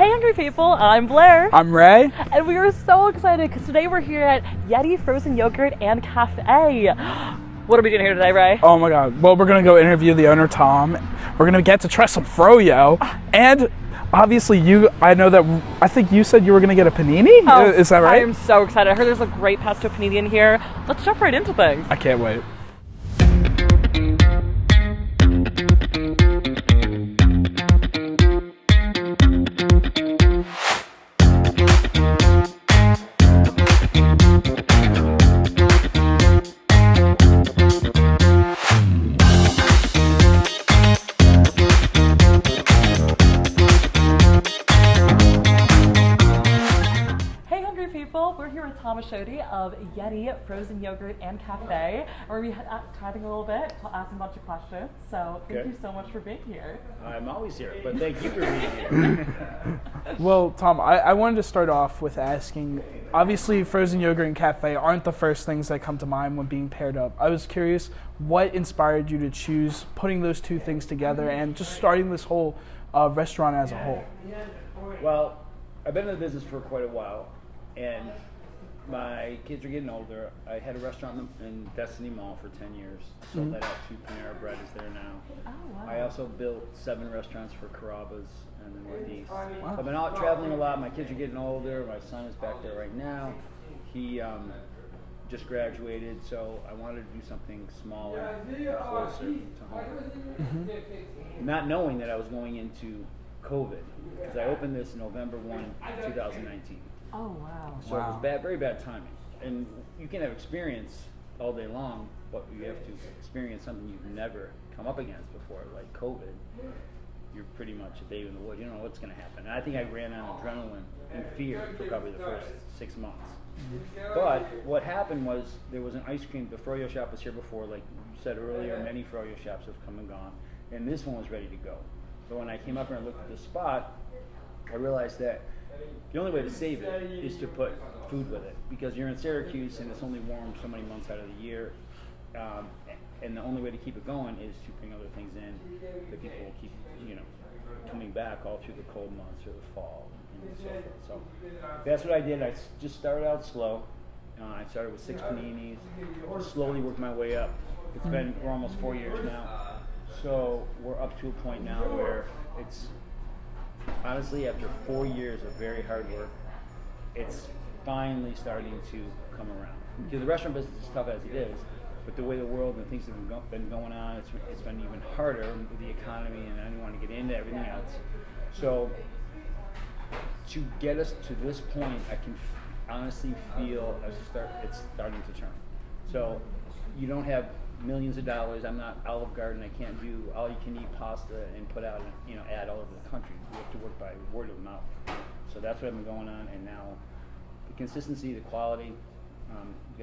Hey hungry people, I'm Blair. I'm Ray. And we are so excited because today we're here at Yeti Frozen Yogurt and Cafe. What are we doing here today, Ray? Oh my god. Well, we're going to go interview the owner, Tom. We're going to get to try some froyo. And obviously I think you said you were going to get a panini? Oh, is that right? I am so excited. I heard there's a great pesto panini in here. Let's jump right into things. I can't wait. We're here with Thomas Shody of Yeti Frozen Yogurt and Cafe, where we had chatting a little bit, asking a bunch of questions. So thank you so much for being here. I'm always here, but thank you for being here. Well, Tom, I wanted to start off with asking, obviously frozen yogurt and cafe aren't the first things that come to mind when being paired up. I was curious, what inspired you to choose putting those two things together and just starting this whole restaurant as a whole? Well, I've been in the business for quite a while, and my kids are getting older. I had a restaurant in Destiny Mall for 10 years. Sold that out to Panera Bread is there now. Oh, wow. I also built 7 restaurants for Carrabba's in the Northeast. Wow. So I've been out traveling a lot. My kids are getting older. My son is back there right now. He just graduated, so I wanted to do something smaller, closer to home. Not knowing that I was going into COVID, because I opened this November 1, 2019. Oh, wow. So it was very bad timing. And you can have experience all day long, but you have to experience something you've never come up against before, like COVID. You're pretty much a babe in the woods. You don't know what's going to happen. And I think I ran on adrenaline and fear for probably the first 6 months. But what happened was there was an ice cream. The froyo shop was here before. Like you said earlier, many froyo shops have come and gone. And this one was ready to go. So when I came up here and looked at the spot, I realized that the only way to save it is to put food with it, because you're in Syracuse and it's only warm so many months out of the year, and the only way to keep it going is to bring other things in that people will keep, coming back all through the cold months or the fall and so forth. So that's what I did. I just started out slow. I started with 6 paninis, slowly worked my way up. We're almost 4 years now, so we're up to a point now where it's, honestly, after 4 years of very hard work, it's finally starting to come around. Because the restaurant business is tough as it is, but the way the world and things have been going on, it's been even harder with the economy, and I don't want to get into everything else. So to get us to this point, I can honestly feel it's starting to turn. So you don't have millions of dollars. I'm not Olive Garden. I can't do all-you-can-eat pasta and put out, ad all over the country. We have to work by word of mouth. So that's what I've been going on. And now the consistency, the quality,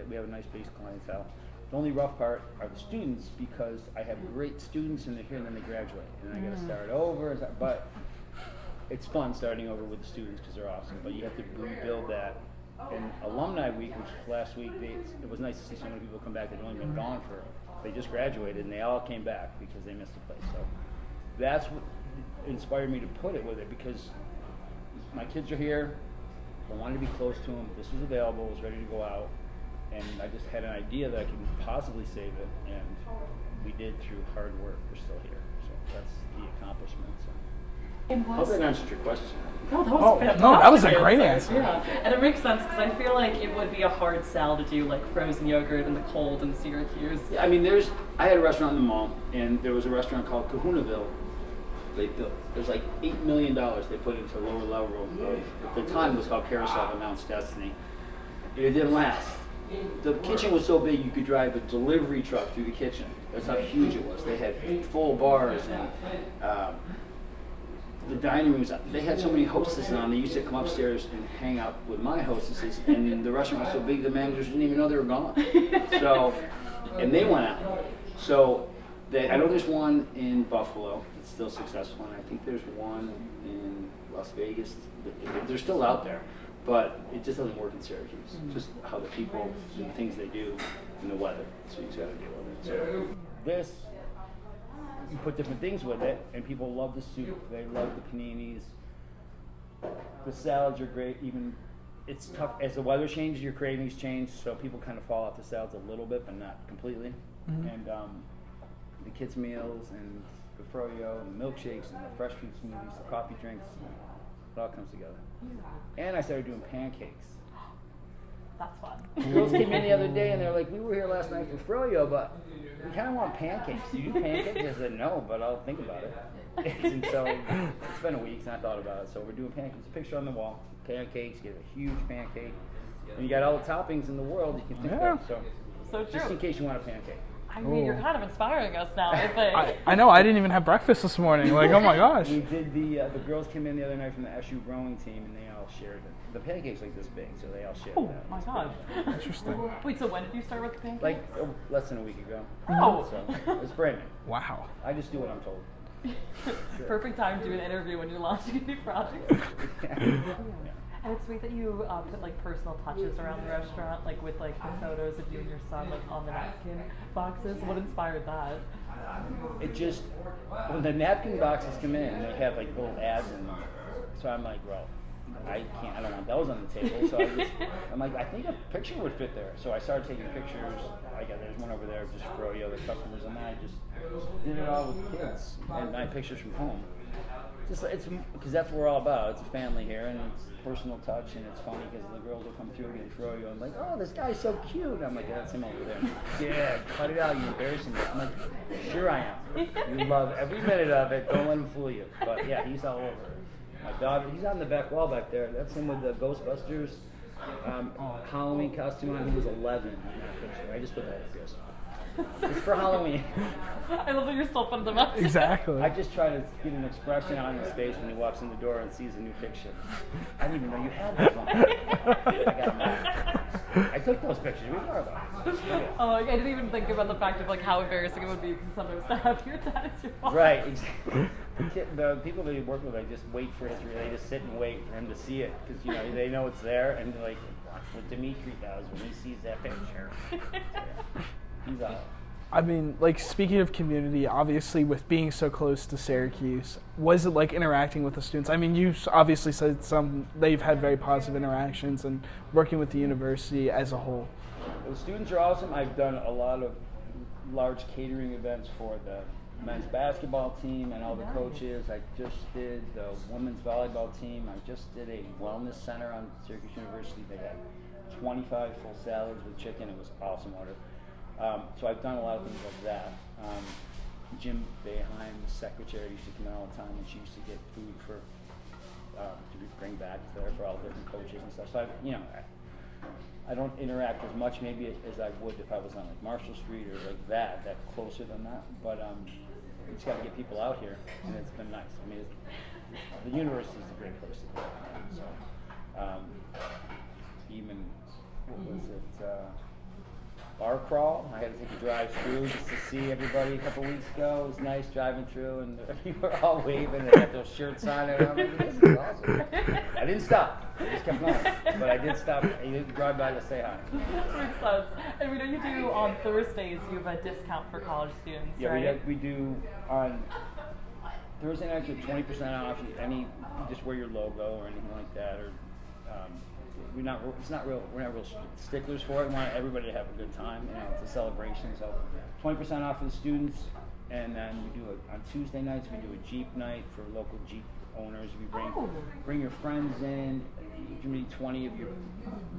we have a nice base clientele. The only rough part are the students, because I have great students and they're here and then they graduate. And I got to start over. But it's fun starting over with the students because they're awesome. But you have to rebuild that. And Alumni Week, which was last week, it was nice to see so many people come back. They'd only been gone they just graduated, and they all came back because they missed the place. So that's what inspired me to put it with it, because my kids are here. I wanted to be close to them. This was available. It was ready to go out. And I just had an idea that I could possibly save it, and we did through hard work. We're still here. So that's the accomplishment. So. I hope that answered your question. No, that was fantastic. No, that was a great answer. Yeah, and it makes sense because I feel like it would be a hard sell to do like frozen yogurt in the cold in Syracuse. Yeah, I mean, I had a restaurant in the mall, and there was a restaurant called Kahunaville. It was like $8 million they put into lower level. At the time, it was called Carousel announced Destiny. It didn't last. The kitchen was so big you could drive a delivery truck through the kitchen. That's how huge it was. They had full bars, and the dining rooms, they had so many hostesses on, they used to come upstairs and hang out with my hostesses, and the restaurant was so big the managers didn't even know they were gone. So, and they went out. So, I know there's one in Buffalo that's still successful, and I think there's one in Las Vegas. They're still out there, but it just doesn't work in Syracuse. Just how the people do the things they do and the weather, so you just gotta deal with it. So, this, you put different things with it, and people love the soup. They love the paninis. The salads are great. Even it's tough as the weather changes, your cravings change, so people kind of fall off the salads a little bit, but not completely. And the kids' meals and the froyo and the milkshakes and the fresh fruit smoothies, the coffee drinks, it all comes together. And I started doing pancakes. That's fun. The girls came in the other day and they're like, we were here last night for froyo, but we kind of want pancakes. Do you do pancakes? I said, no, but I'll think about it. And so it's been a week and I thought about it. So we're doing pancakes. A picture on the wall. Pancakes, get a huge pancake. And you got all the toppings in the world you can think of. So true. Just in case you want a pancake. I mean, you're kind of inspiring us now, I think. I know, I didn't even have breakfast this morning. Like, oh my gosh. We did the girls came in the other night from the SU rowing team and they all shared it. The pancakes like this big, so they all shared Oh that. my gosh. Interesting. Wait, so when did you start with the pancakes? Like less than a week ago. Oh. So it's brand new. Wow. I just do what I'm told. Perfect time to do an interview when you're launching a new project. And it's sweet that you put like personal touches around the restaurant, like with like the photos of you and your son like on the napkin boxes. What inspired that? It just, when the napkin boxes come in, they have like little ads in them. So I'm like, well, I don't want those on the table. So I'm like, I think a picture would fit there. So I started taking pictures. There's one over there just for the other customers, and then I just did it all with kids and my pictures from home. Just it's because that's what we're all about. It's a family here, and it's personal touch, and it's funny because the girls will come through and throw you, and like, oh, this guy's so cute. I'm like, that's him over there. Yeah, cut it out. You're embarrassing me. I'm like, sure I am. You love every minute of it. Don't let him fool you. But yeah, he's all over it. My daughter, he's on the back wall back there. That's him with the Ghostbusters Halloween costume on. He was 11 in that picture. I just put that up there. It's for Halloween. I love that you're still putting them up. Exactly. I just try to get an expression on his face when he walks in the door and sees a new picture. I didn't even know you had those on. I got them. I took those pictures. We are about it. Yeah. Oh, I didn't even think about the fact of like how embarrassing it would be sometimes to have your dad as your boss. Right. Exactly. The people that you work with, I just wait for his. They just sit and wait for him to see it because they know it's there and they're like, watch what Dimitri does when he sees that picture. He's out. I mean, like, speaking of community, obviously with being so close to Syracuse, was it like interacting with the students? I mean, you obviously said they've had very positive interactions and working with the university as a whole. The students are awesome. I've done a lot of large catering events for the men's basketball team and all the coaches. I just did the women's volleyball team. I just did a wellness center on Syracuse University. They had 25 full salads with chicken. It was awesome order. So I've done a lot of things like that. Jim Boeheim, the secretary, used to come in all the time, and she used to get food to bring back there for all the different coaches and stuff. So I don't interact as much maybe as I would if I was on like Marshall Street or like that closer than that. But we just got to get people out here, and it's been nice. I mean, the university is a great place to be. So even what was it? Bar crawl. I had to take a drive through just to see everybody a couple weeks ago. It was nice driving through, and you were all waving. They had those shirts on, and I'm like, "This is awesome." I didn't stop. I just kept going, but I did stop. I did drive by to say hi. Makes sense. And we know you do on Thursdays. You have a discount for college students. Yeah, right? we do on Thursday nights. With 20% off. Just wear your logo or anything like that, or. We're not real sticklers for it. We want everybody to have a good time. It's a celebration. So 20% off for the students, and then we do on Tuesday nights. We do a Jeep night for local Jeep owners. We bring your friends in. You can meet 20 of your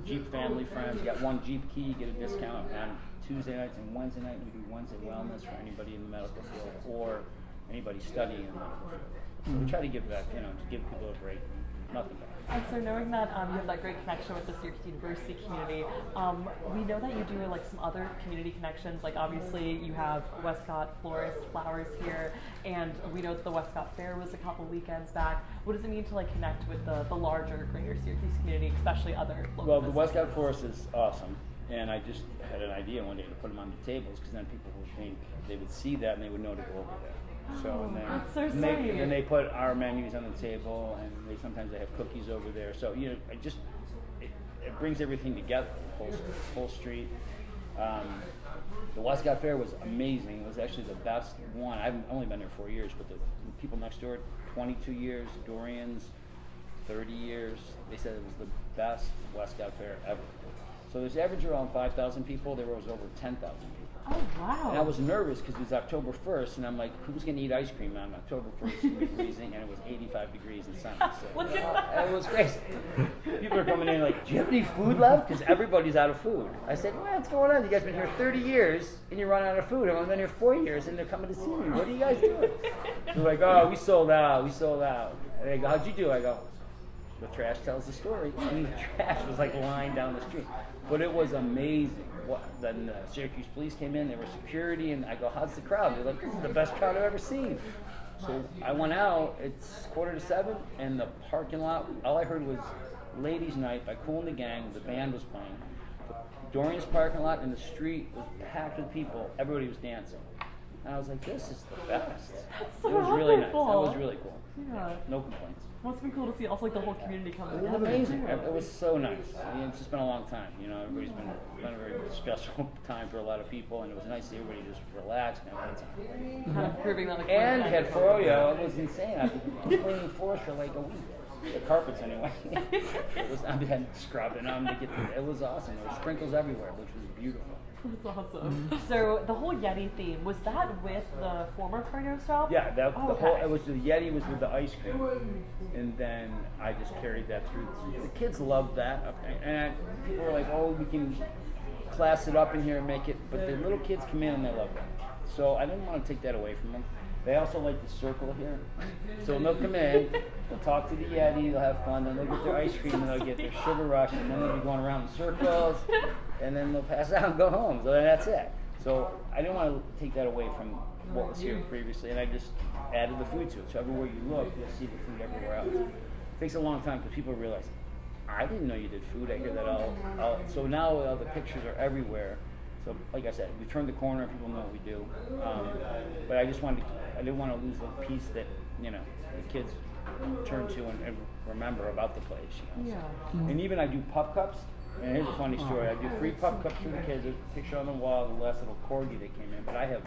Jeep family friends. You got one Jeep key, you get a discount on Tuesday nights and Wednesday night. We do Wednesday wellness for anybody in the medical field or anybody studying in the medical field. So we try to give that, to give people a break. Nothing bad. And so knowing that you have that great connection with the Syracuse University community, we know that you do like some other community connections. Like obviously you have Westcott Flowers here, and we know that the Westcott Fair was a couple weekends back. What does it mean to like connect with the larger greater Syracuse community, especially other local Well, the businesses? Westcott Forest is awesome, and I just had an idea one day to put them on the tables because then people would think they would see that and they would know to go over there. So that's so and sweet. then they put our menus on the table, and sometimes they have cookies over there. So it brings everything together. The whole street. The Westcott Fair was amazing. It was actually the best one. I've only been there 4 years, but the people next door, 22 years. Dorian's 30 years. They said it was the best Westcott Fair ever. So there's average around 5,000 people. There was over 10,000 people. Oh, wow. And I was nervous because it was October 1st, and I'm like, who's going to eat ice cream on October 1st? It was freezing, and it was 85 degrees and sunny. So, Look at that. it was crazy. People are coming in like, do you have any food left? Because everybody's out of food. I said, well, what's going on? You guys been here 30 years, and you run out of food. I've been here 4 years, and they're coming to see me. What are you guys doing? They're like, oh, we sold out. And they go, how'd you do? I go, the trash tells the story. And the trash was like lying down the street. But it was amazing. Then the Syracuse police came in, there was security, and I go, how's the crowd? They're like, this is the best crowd I've ever seen. So I went out, it's 6:45, and the parking lot, all I heard was Ladies Night by Kool and the Gang, the band was playing. Dorian's parking lot and the street was packed with people, everybody was dancing. And I was like, this is the best. That's so it was really nice. That wonderful. was really cool. Yeah. No complaints. Well, it's been cool to see also like the whole community come It was together. amazing. too. It was so nice. I mean, it's just been a long time. You know, everybody's been a very stressful time for a lot of people, and it was nice to see everybody just relax and have a good time. Kind of proving that. Like, And we're had back. froyo. It was insane. I've been cleaning floors for like a week. The carpets, anyway. I've been scrubbing them to get the. It was awesome. There were sprinkles everywhere, which was beautiful. That's awesome. So the whole Yeti theme, was that with the former Froyo shop? Yeah, that Oh, the whole. okay. It was the Yeti was with the ice cream, and then I just carried that through. The kids loved that, and people were like, "Oh, we can class it up in here and make it." But the little kids come in and they love it. So I didn't want to take that away from them. They also like the circle here. So they'll come in, they'll talk to the Yeti, they'll have fun, then they'll get their ice cream, and they'll get their sugar rush, and then they'll be going around in circles, and then they'll pass out and go home. So that's it. So I didn't want to take that away from what was here previously, and I just added the food to it. So everywhere you look, you'll see the food everywhere else. It takes a long time because people realize, I didn't know you did food. I hear that all. So now all the pictures are everywhere. So, like I said, we turned the corner and people know what we do. But I didn't want to lose the piece that, you know, the kids turn to and remember about the place. You know? Yeah. And even I do pup cups. And here's a funny story. I do free pup cups for the kids. There's a picture on the wall of the last little corgi that came in. But I have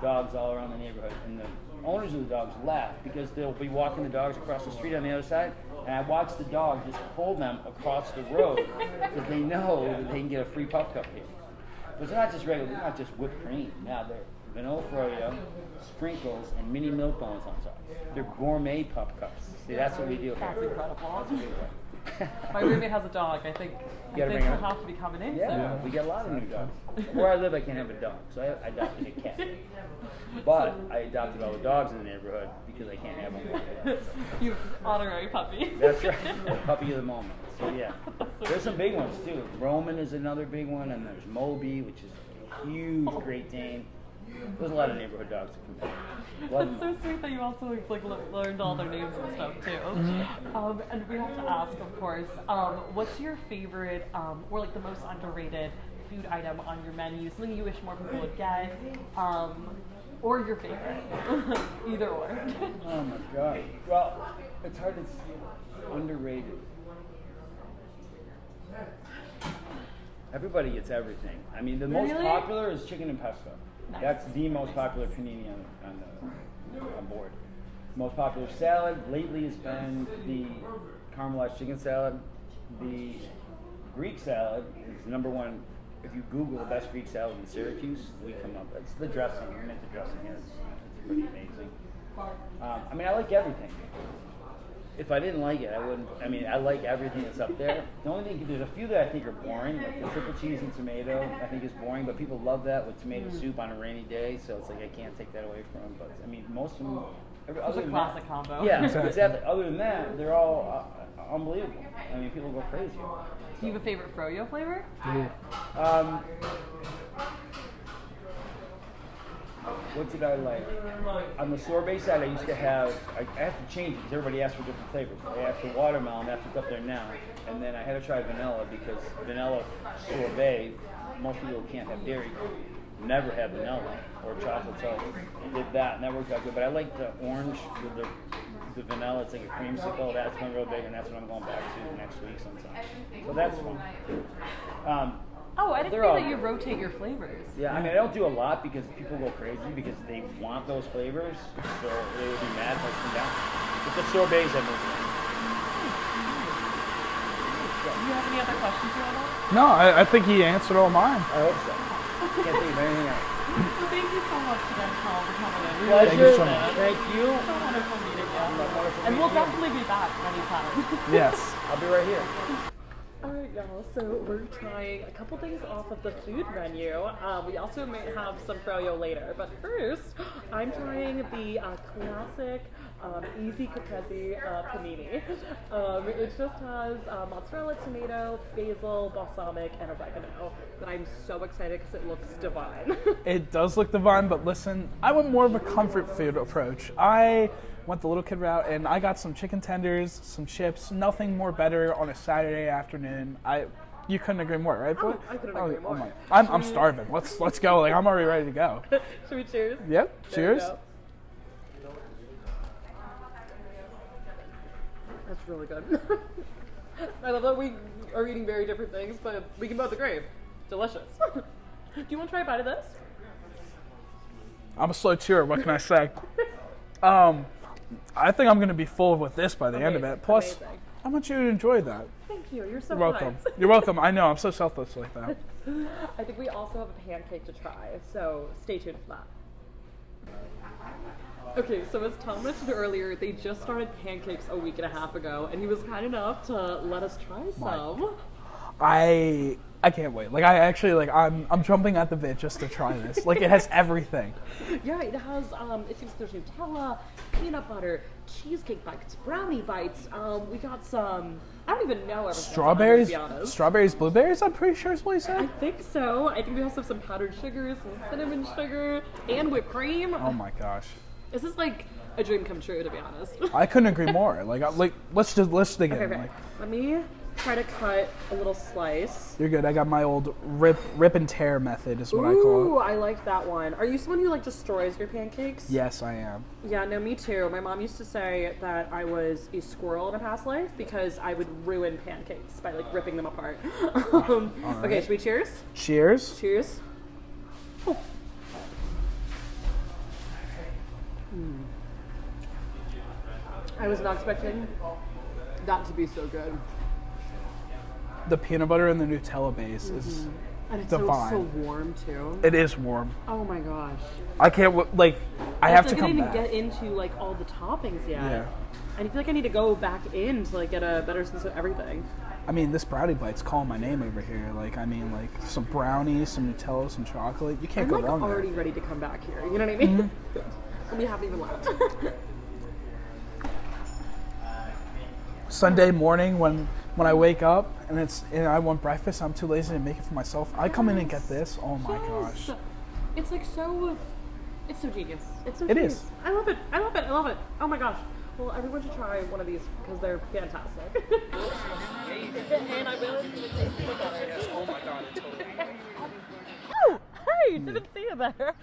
dogs all around the neighborhood. And the owners of the dogs laugh because they'll be walking the dogs across the street on the other side. And I watch the dog just pull them across the road because they know that they can get a free pup cup here. But they're not just regular, they're not just whipped cream. Now they're vanilla froyo, sprinkles, and mini milk bones on top. They're gourmet pup cups. See, that's what we do. That's incredible. That's what we do. My roommate has a dog. I think bring we'll her. have to be coming in Yeah, soon. we get a lot of new dogs. Where I live, I can't have a dog, so I adopted a cat. But I adopted all the dogs in the neighborhood because I can't have them. You honorary puppy. That's right, the puppy of the moment. So yeah, That's so there's some big ones too. Roman is another big one, and there's Moby, which is a huge Great Dane. There's a lot of neighborhood dogs to compare. That's so sweet that you also like learned all their names and stuff too. And we have to ask, of course, what's your favorite or like the most underrated food item on your menu? Something you wish more people would get, or your favorite, either or. Oh my god. Well, it's hard to say. Underrated. Everybody gets everything. I mean, the most Really? popular is chicken and pesto. Nice. That's the most popular panini on board. Most popular salad lately has been the caramelized chicken salad. The Greek salad is number one. If you Google the best Greek salad in Syracuse, we come up. It's the dressing. We make the dressing here. It's pretty amazing. I mean, I like everything. If I didn't like it, I wouldn't. I mean, I like everything that's up there. The only thing, there's a few that I think are boring, like the triple cheese and tomato. I think is boring, but people love that with tomato soup on a rainy day. So it's like I can't take that away from them. But I mean, most of them. It's a classic combo. Yeah, exactly. Other than that, they're all unbelievable. I mean, people go crazy. Do you have a favorite froyo flavor? What did I like? On the sorbet side, I used to have, I have to change it because everybody asks for different flavors. I asked for watermelon, that's what's up there now. And then I had to try vanilla because vanilla sorbet, most people who can't have dairy never have vanilla or chocolate. So I did that and that worked out good. But I like the orange with the vanilla. It's like a creamsicle. That's been real big and that's what I'm going back to next week sometime. So that's fun. Oh, I didn't They're know all that you good. rotate your flavors. Yeah, I mean, I don't do a lot because people go crazy because they want those flavors, so they would be mad if I come down. But the sorbets, I move you have any other questions you want to ask? No, I think he answered all mine. I hope so. Can't think of anything else. Well, thank you so much again, Tom, for coming in. We Pleasure. Thank you so much. Thank you. So wonderful meeting you. And we'll definitely be back anytime. Yes. I'll be right here. Alright, y'all, so we're trying a couple things off of the food menu. We also may have some froyo later, but first, I'm trying the classic easy caprese panini. It just has mozzarella, tomato, basil, balsamic, and oregano. But I'm so excited because it looks divine. It does look divine, but listen, I went more of a comfort food approach. I went the little kid route, and I got some chicken tenders, some chips, nothing more better on a Saturday afternoon. You couldn't agree more, right, boy? I couldn't agree more. I'm starving. Let's go. Like, I'm already ready to go. Should we cheers? Yep. There we Cheers. go. That's really good. I love that we are eating very different things, but we can both agree. Delicious. Do you want to try a bite of this? I'm a slow chewer. What can I say? I think I'm going to be full with this by the end of it. Plus, amazing. I want you to enjoy that. Thank you. You're so You're welcome. kind. You're welcome. I know. I'm so selfless like that. I think we also have a pancake to try, so stay tuned for that. Okay, so as Tom mentioned earlier, they just started pancakes a week and a half ago, and he was kind enough to let us try some. I can't wait. Like, I actually, like, I'm jumping at the bit just to try this. Like, it has everything. Yeah, it has, it seems there's Nutella, peanut butter, cheesecake bites, brownie bites. We got some, I don't even know everything. Strawberries, to be honest. strawberries, blueberries, I'm pretty sure is what he I said. think so. I think we also have some powdered sugar, some cinnamon sugar, and whipped cream. Oh my gosh. This is like a dream come true, to be honest. I couldn't agree more. Like, let's dig in. Okay. Like, Let me try to cut a little slice. you're good. I got my old rip and tear method is what I call Ooh, it. I like that one. Are you someone who like destroys your pancakes? Yes, I am. Yeah, no, me too. My mom used to say that I was a squirrel in a past life because I would ruin pancakes by like ripping them apart. Okay, should we cheers? Cheers. Cheers. Oh. I was not expecting that to be so good. The peanut butter and the Nutella base is And it's divine. so warm too. It is warm. Oh my gosh. I can't like. I have to I come didn't back. even get into like all the toppings yet. Yeah. And I feel like I need to go back in to like get a better sense of everything. I mean, this brownie bite's calling my name over here. Like, I mean, like some brownies, some Nutella, some chocolate. You can't I'm go like wrong already there. ready to come back here. You know what I mean? And we haven't even left. Sunday morning when I wake up and I want breakfast, I'm too lazy to make it for myself. I come in and get this. Oh my gosh. It's like so. It's so genius. It's so It genius. is. I love it. I love it. I love it. Oh my gosh. Well, everyone should try one of these because they're fantastic. And I will. Oh my god, it totally. Oh, hey, didn't see you there.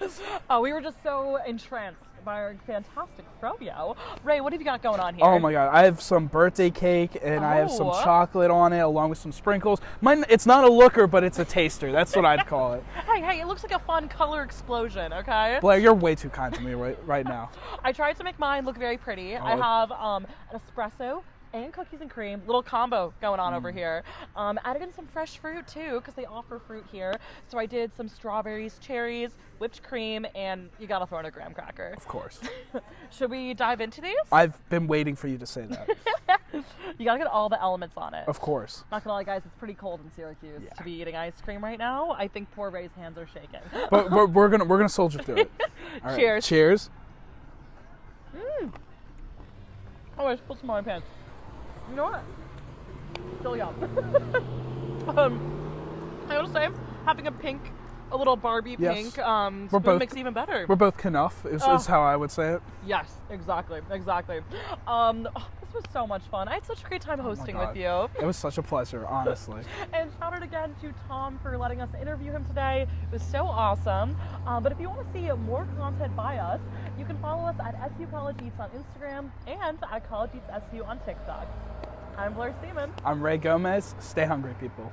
We were just so entranced by our fantastic froyo. Ray, what have you got going on here? Oh my god, I have some birthday cake and I have some Oh. chocolate on it along with some sprinkles. It's not a looker, but it's a taster. That's what I'd call it. Hey, it looks like a fun color explosion, okay? Blair, you're way too kind to me right now. I tried to make mine look very pretty. I have an espresso and cookies and cream, little combo going on over here. Added in some fresh fruit too, because they offer fruit here. So I did some strawberries, cherries, whipped cream, and you gotta throw in a graham cracker. Of course. Should we dive into these? I've been waiting for you to say that. You gotta get all the elements on it. Of course. Not gonna lie, guys, it's pretty cold in Syracuse to be eating ice cream right now. I think poor Ray's hands are shaking. But we're gonna soldier through it. All right. Cheers. Cheers. Oh, I spilled some on my pants. You know what? Still yum. I gotta say, having a little Barbie Yes. pink We're spoon both- makes it even better. We're both knuff is how I would say it. Yes, exactly. This was so much fun. I had such a great time hosting God. with you. It was such a pleasure, honestly. And shout out again to Tom for letting us interview him today. It was so awesome. But if you want to see more content by us, you can follow us at SU College Eats on Instagram and at College Eats SU on TikTok. I'm Blair Seaman. I'm Ray Gomez. Stay hungry, people.